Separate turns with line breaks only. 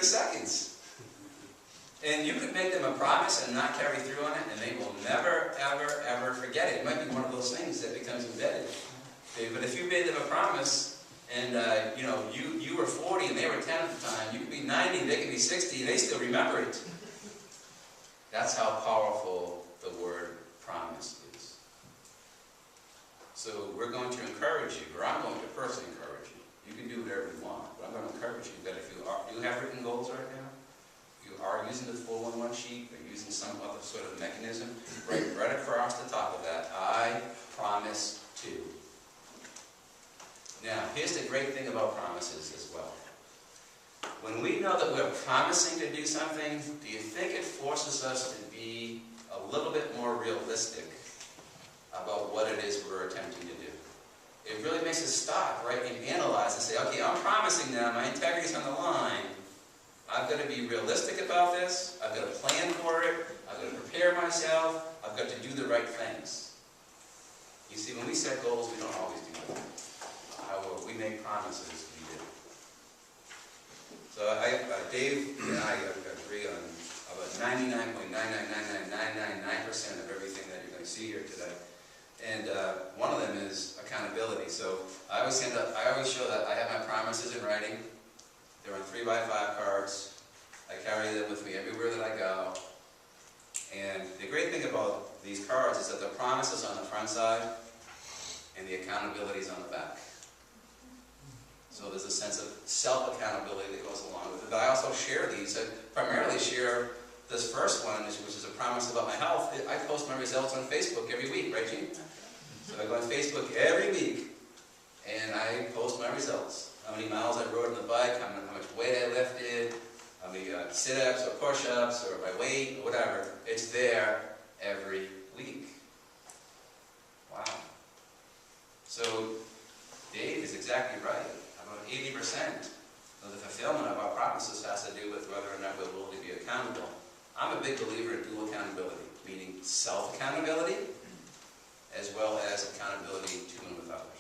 30 seconds. And you could make them a promise and not carry through on it, and they will never, ever, ever forget it. It might be one of those things that becomes embedded. Okay, but if you made them a promise, and you know, you were 40 and they were 10 at the time, you could be 90, they could be 60, and they still remember it. That's how powerful the word promise is. So we're going to encourage you, or I'm going to personally encourage you. You can do whatever you want, but I'm going to encourage you that if you do have written goals right now, you are using the 411 sheet, or using some other sort of mechanism, right across the top of that, I promise to. Now, here's the great thing about promises as well. When we know that we're promising to do something, do you think it forces us to be a little bit more realistic about what it is we're attempting to do? It really makes us stop, right, and analyze and say, okay, I'm promising now, my integrity's on the line. I've got to be realistic about this. I've got to plan for it. I've got to prepare myself. I've got to do the right things. You see, when we set goals, we don't always do that. However, we make promises, we do. So Dave and I agree on about 99.9999999% of everything that you're going to see here today. And one of them is accountability. So I always show that I have my promises in writing. They're on 3x5 cards. I carry them with me everywhere that I go. And the great thing about these cards is that the promise is on the front side and the accountability is on the back. So there's a sense of self-accountability that goes along with it. But I also share these. I primarily share this first one, which is a promise about my health. I post my results on Facebook every week, right, Gene? So I go on Facebook every week and I post my results. How many miles I rode on the bike, how much weight I lifted, how many sit-ups or push-ups or my weight or whatever. It's there every week. Wow. So Dave is exactly right. About 80% of the fulfillment of our promises has to do with whether or not we're willing to be accountable. I'm a big believer in dual accountability, meaning self-accountability as well as accountability to and with others.